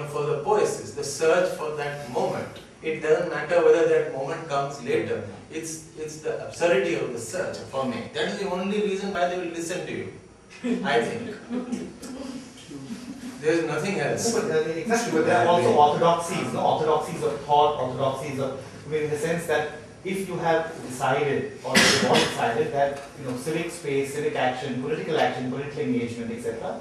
for the poesis, the search for that moment. It doesn't matter whether that moment comes later. It's the absurdity of the search for me. That is the only reason why they will listen to you, I think. There is nothing else. Exactly, but there are also orthodoxies, no? Orthodoxies of thought, orthodoxies of, in the sense that if you have decided, or you have decided that civic space, civic action, political engagement, etc.,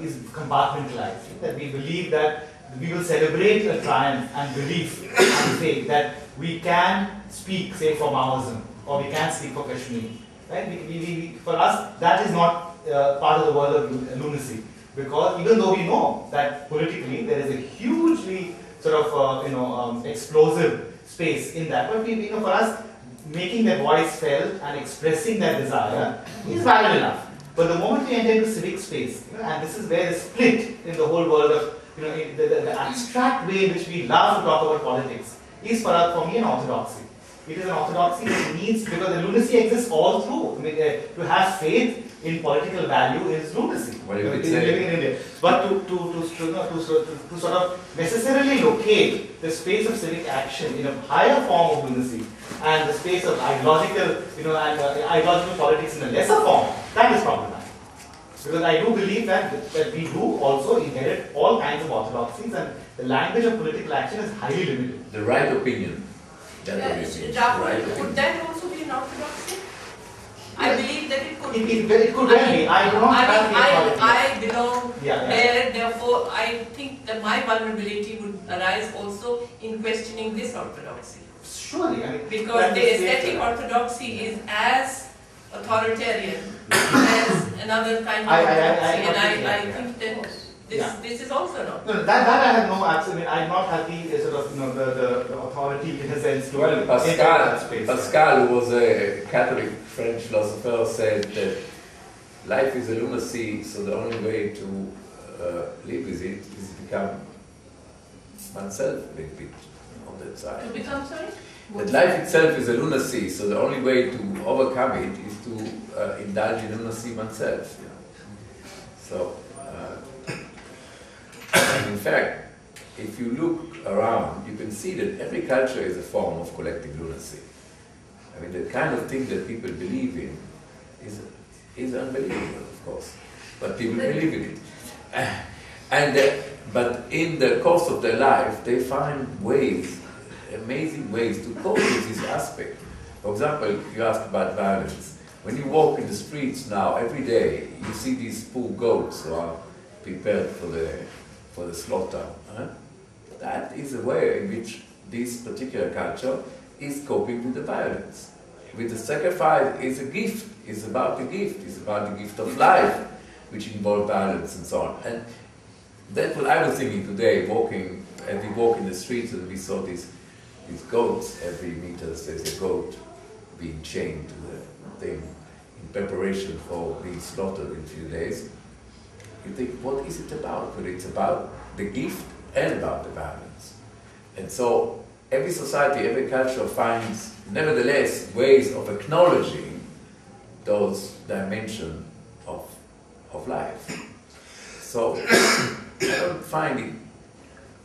is compartmentalized. That we believe that we will celebrate a triumph and belief and faith that we can speak, say, for Maoism, or we can speak for Kashmir. Right? For us, that is not part of the world of lunacy, because even though we know that politically there is a hugely sort of explosive space in that, but for us, making that voice felt and expressing that desire is valid enough. But the moment we enter into civic space, and this is where the split in the whole world of the abstract way in which we love to talk about politics is for me an orthodoxy. It is an orthodoxy that needs, because the lunacy exists all through. To have faith in political value is lunacy. What you would say. Living in India. But to sort of necessarily locate the space of civic action in a higher form of lunacy, and the space of ideological, ideological politics in a lesser form, that is problematic. Because I do believe that we do also inherit all kinds of orthodoxies, and the language of political action is highly limited. The right opinion. Would that also be an orthodoxy? I believe that it could be. It could well be. I do not have I belong there, therefore I think that my vulnerability would arise also in questioning this orthodoxy. Surely. Because the aesthetic orthodoxy is as authoritarian as another kind of orthodoxy, and I think that this is also not. No, that I have no absolutely. I not have the sort of the authority in a sense to. Well, Pascal, who was a Catholic French philosopher, said that life is a lunacy, so the only way to live with it is to become oneself a little bit on that side. To become, sorry? That life itself is a lunacy, so the only way to overcome it is to indulge in lunacy oneself. So. And in fact, if you look around, you can see that every culture is a form of collective lunacy. The kind of thing that people believe in is unbelievable, of course, but people believe in it. But in the course of their life, they find ways, amazing ways to cope with this aspect. For example, you asked about violence. When you walk in the streets now, every day, you see these poor goats who are prepared for the slaughter. That is a way in which this particular culture is coping with the violence. With the sacrifice is a gift, it's about the gift, it's about the gift of life, which involves violence and so on. And that's what I was thinking today, as we walk in the streets and we saw these goats, every meter there's a goat being chained to the thing in preparation for being slaughtered in a few days. You think, what is it about? But it's about the gift and about the violence. And so every society, every culture finds, nevertheless, ways of acknowledging those dimensions of life. So I don't find it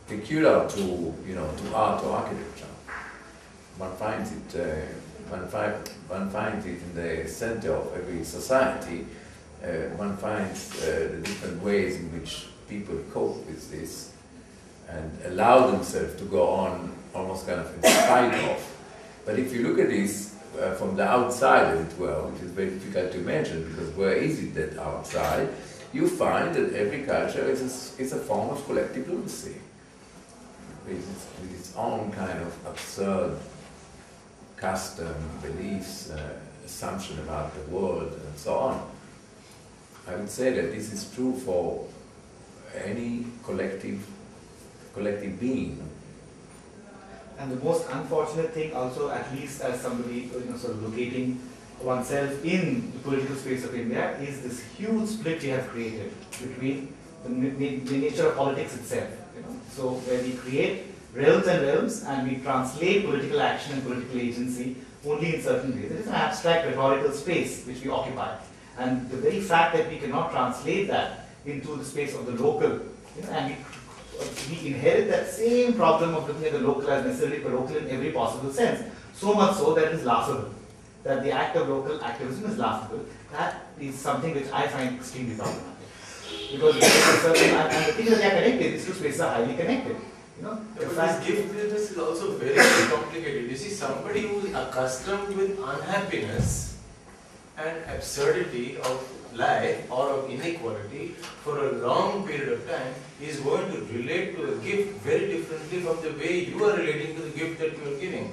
peculiar to art or architecture. One finds it in the center of every society. One finds the different ways in which people cope with this and allow themselves to go on almost kind of in spite of. But if you look at this from the outside, as it were, which is very difficult to imagine, because where is it that outside, you find that every culture is a form of collective lunacy, with its own kind of absurd custom, beliefs, assumption about the world, and so on. I would say that this is true for any collective being. And the most unfortunate thing also, at least as somebody sort of locating oneself in the political space of India, is this huge split we have created between the nature of politics itself. So where we create realms and realms and we translate political action and political agency only in certain ways. It is an abstract rhetorical space which we occupy. And the very fact that we cannot translate that into the space of the local You know, and we inherit that same problem of looking at the local as necessarily parochial in every possible sense. So much so that it is laughable. That the act of local activism is laughable. That is something which I find extremely problematic. Because and the thing is that they are connected. These two spaces are highly connected. You know, but this gift business is also very complicated. You see, somebody who is accustomed with unhappiness and absurdity of life or of inequality for a long period of time is going to relate to a gift very differently from the way you are relating to the gift that you are giving.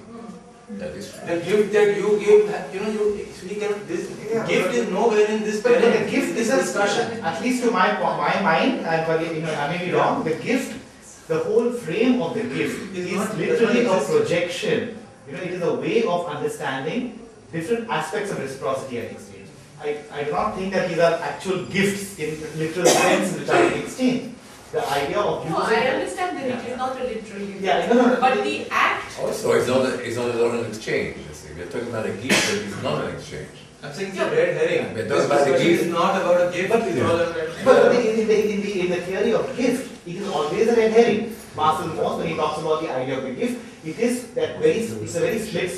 That is true. The gift that you give, you know, you actually can. This gift is nowhere in this. But the gift is a discussion. At least to my mind, and you know, I may be wrong. The gift, the whole frame of the gift is literally a projection. You know, it is a way of understanding different aspects of reciprocity and exchange. I do not think that these are actual gifts in literal sense which are in exchange. The idea of using. No, I understand that it is not a literal gift. Yeah, no. But the act. Also, it's not an exchange. You see. We're talking about a gift that is not an exchange. I'm saying it's a red herring. We're This talking about the discussion gift. is not about a gift. It's all about. But in the theory of gift, it is always a red herring. Marcel Mauss, when he talks about the idea of the gift, it is that it's a very split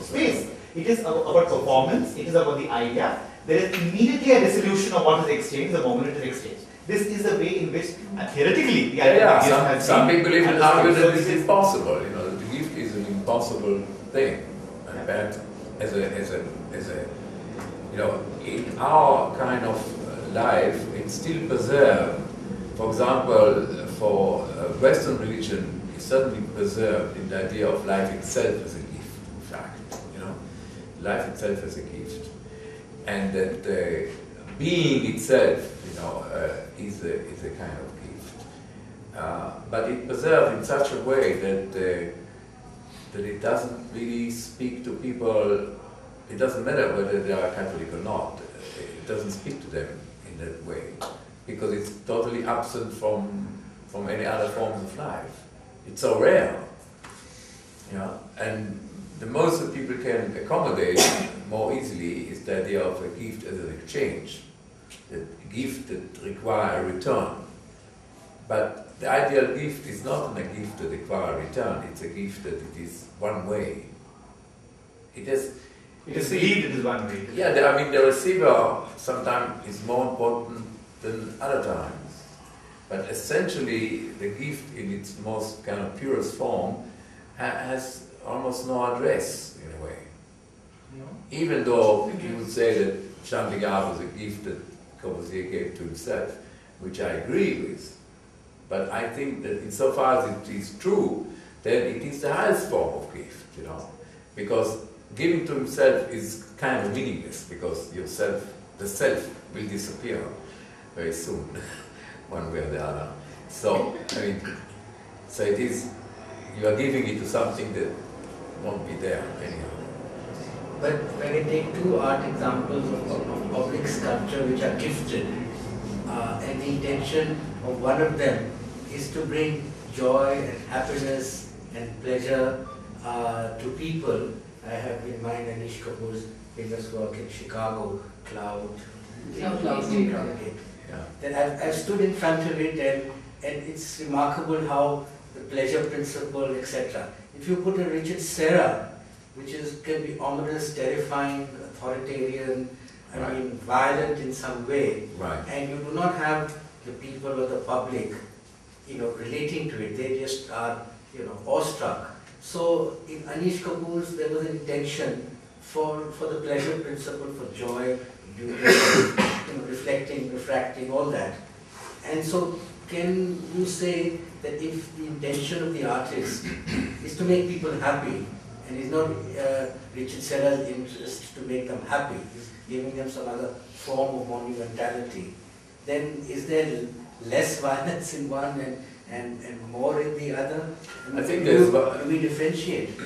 space. It is about performance. It is about the idea. There is immediately a dissolution of what is exchanged the moment it is exchanged. This is the way in which, theoretically, the idea of gift has Some been people even understood. argue So that it's impossible. You know, the gift is an impossible thing. And perhaps as a you know, in our kind of life, it's still preserved. For example, for Western religion, it's certainly preserved in the idea of life itself as a gift. In fact, you know, life itself as a gift, and that being itself, you know, is a kind of gift. But it preserved in such a way that it doesn't really speak to people. It doesn't matter whether they are Catholic or not. It doesn't speak to them in that way, because it's totally absent from any other forms of life. It's so rare, you know. And the most that people can accommodate more easily is the idea of a gift as an exchange, a gift that requires a return. But the ideal gift is not a gift that requires a return. It's a gift that it is one way. It is. It is believed it is one way. Yeah, I mean, the receiver sometimes is more important than other times. But essentially, the gift in its most kind of purest form has almost no address, in a way. No. Even though you would say that Chandigarh was a gift that Corbusier gave to himself, which I agree with. But I think that insofar as it is true, then it is the highest form of gift, you know. Because giving to himself is kind of meaningless, because yourself, the self, will disappear very soon, one way or the other. So, I mean, so it is, you are giving it to something that won't be there anyhow. But when I take two art examples of public sculpture which are gifted, and the intention of one of them is to bring joy and happiness and pleasure to people. I have in mind Anish Kapoor's famous work in Chicago, Cloud. Then I've stood in front of it, and it's remarkable how the pleasure principle, etc. If you put a Richard Serra, which can be ominous, terrifying, authoritarian, I mean violent in some way, and you do not have the people or the public, you know, relating to it. They just are, you know, awestruck. So in Anish Kapoor's, there was an intention for the pleasure principle, for joy, beauty, you know, reflecting, refracting, all that. And so can you say that if the intention of the artist is to make people happy, and is not Richard Serra's interest to make them happy, he's giving them some other form of monumentality, then is there less violence in one and more in the other? I think there's. Do we differentiate?